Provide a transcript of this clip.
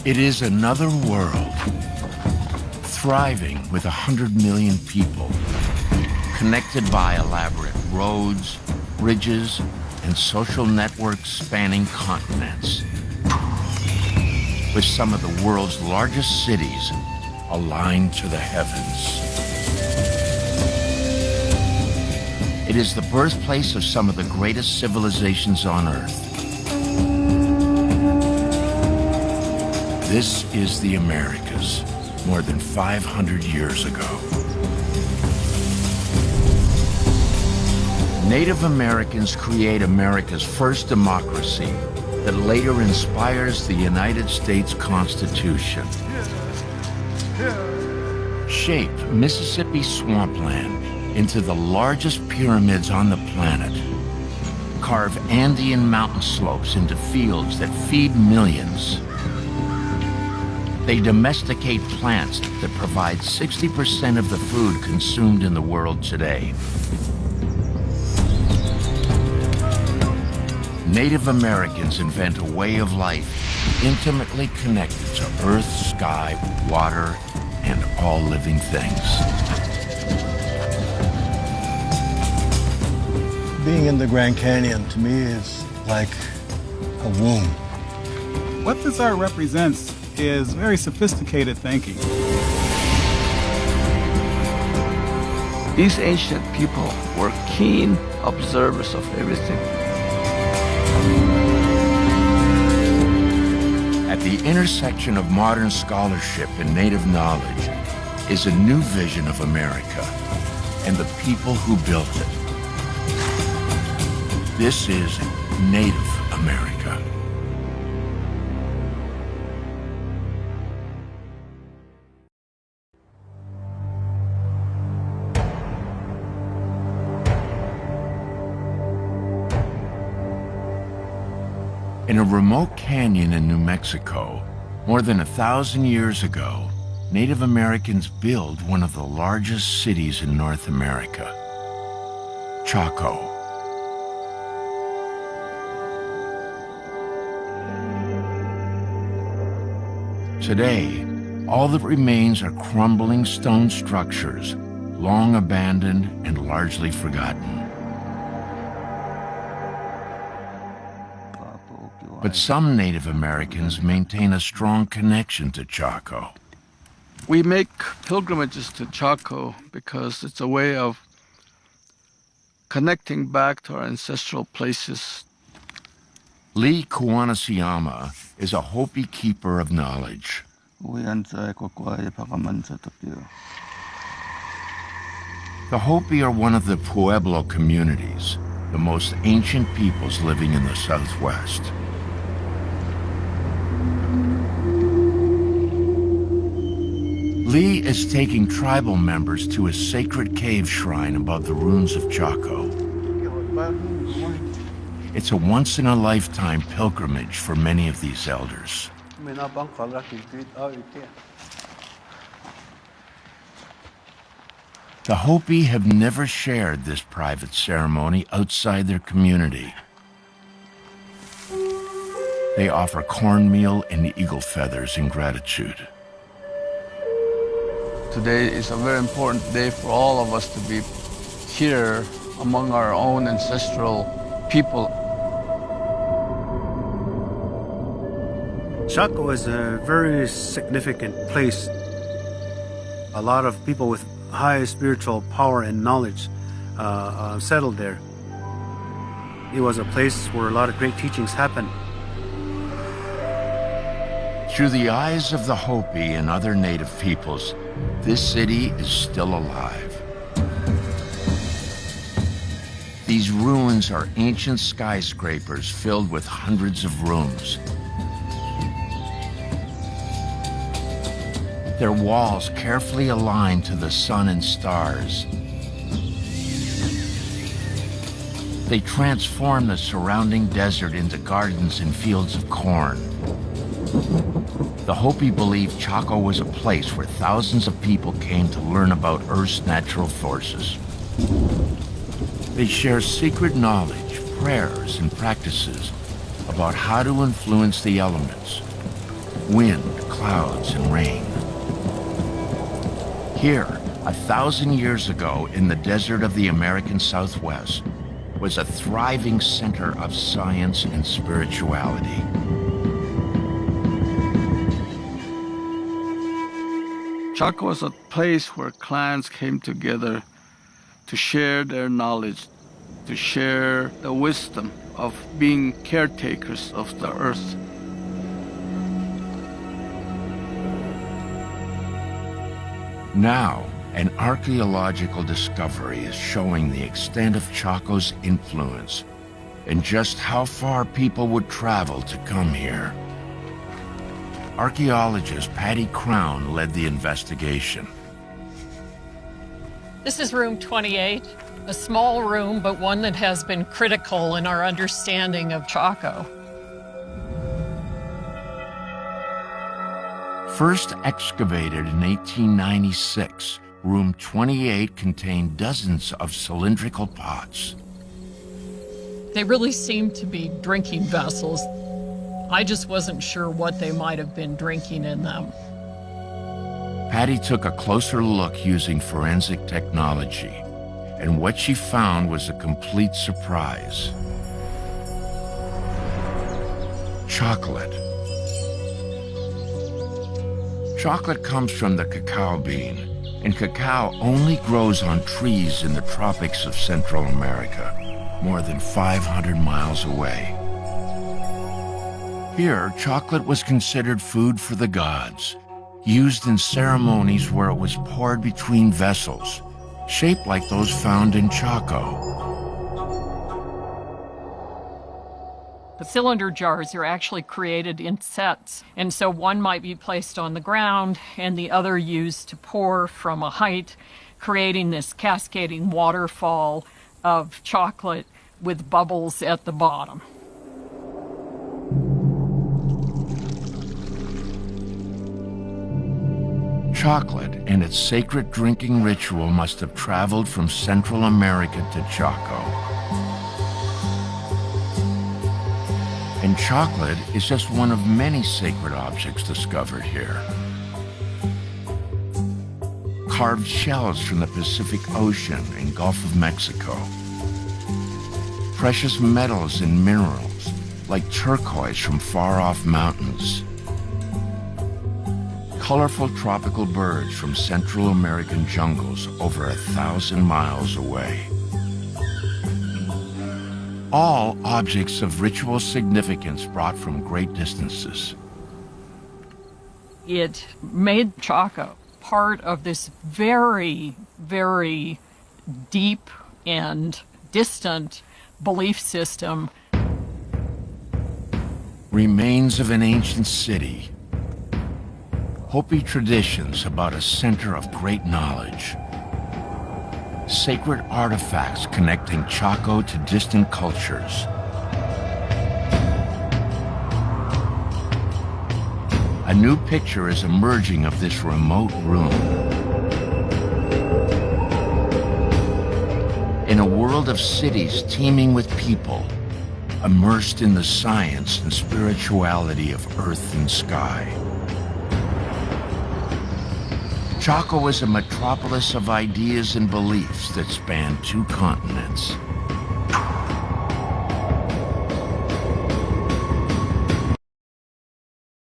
It is another world, thriving with 100 million people, connected by elaborate roads, bridges, and social networks spanning continents, with some of the world's largest cities aligned to the heavens. It is the birthplace of some of the greatest civilizations on Earth. This is the Americas, more than 500 years ago. Native Americans create America's first democracy that later inspires the United States Constitution. Shape Mississippi swampland into the largest pyramids on the planet. Carve Andean mountain slopes into fields that feed millions. They domesticate plants that provide 60% of the food consumed in the world today. Native Americans invent a way of life intimately connected to earth, sky, water, and all living things. Being in the Grand Canyon, to me, is like a womb. What this art represents is very sophisticated thinking. These ancient people were keen observers of everything. At the intersection of modern scholarship and native knowledge is a new vision of America and the people who built it. This is Native America. In a remote canyon in New Mexico, more than 1,000 years ago, Native Americans built one of the largest cities in North America, Chaco. Today, all that remains are crumbling stone structures, long abandoned and largely forgotten. But some Native Americans maintain a strong connection to Chaco. We make pilgrimages to Chaco because it's a way of connecting back to our ancestral places. Lee Kuanasiyama is a Hopi keeper of knowledge. The Hopi are one of the Pueblo communities, the most ancient peoples living in the Southwest. Lee is taking tribal members to a sacred cave shrine above the ruins of Chaco. It's a once-in-a-lifetime pilgrimage for many of these elders. The Hopi have never shared this private ceremony outside their community. They offer cornmeal and eagle feathers in gratitude. Today is a very important day for all of us to be here among our own ancestral people. Chaco is a very significant place. A lot of people with high spiritual power and knowledge settled there. It was a place where a lot of great teachings happened. Through the eyes of the Hopi and other native peoples, this city is still alive. These ruins are ancient skyscrapers filled with hundreds of rooms. Their walls carefully aligned to the sun and stars. They transform the surrounding desert into gardens and fields of corn. The Hopi believe Chaco was a place where thousands of people came to learn about Earth's natural forces. They share secret knowledge, prayers, and practices about how to influence the elements, wind, clouds, and rain. Here, 1,000 years ago, in the desert of the American Southwest, was a thriving center of science and spirituality. Chaco was a place where clans came together to share their knowledge, to share the wisdom of being caretakers of the earth. Now, an archaeological discovery is showing the extent of Chaco's influence and just how far people would travel to come here. Archaeologist Patty Crown led the investigation. This is room 28, a small room, but one that has been critical in our understanding of Chaco. First excavated in 1896, room 28 contained dozens of cylindrical pots. They really seemed to be drinking vessels. I just wasn't sure what they might have been drinking in them. Patty took a closer look using forensic technology, and what she found was a complete surprise. Chocolate. Chocolate comes from the cacao bean, and cacao only grows on trees in the tropics of Central America, more than 500 miles away. Here, chocolate was considered food for the gods, used in ceremonies where it was poured between vessels, shaped like those found in Chaco. The cylinder jars are actually created in sets, and so one might be placed on the ground and the other used to pour from a height, creating this cascading waterfall of chocolate with bubbles at the bottom. Chocolate and its sacred drinking ritual must have traveled from Central America to Chaco. And chocolate is just one of many sacred objects discovered here. Carved shells from the Pacific Ocean and Gulf of Mexico. Precious metals and minerals like turquoise from far-off mountains. Colorful tropical birds from Central American jungles over 1,000 miles away. All objects of ritual significance brought from great distances. It made Chaco part of this very, very deep and distant belief system. Remains of an ancient city. Hopi traditions about a center of great knowledge. Sacred artifacts connecting Chaco to distant cultures. A new picture is emerging of this remote room. In a world of cities teeming with people, immersed in the science and spirituality of earth and sky. Chaco is a metropolis of ideas and beliefs that span 2 continents.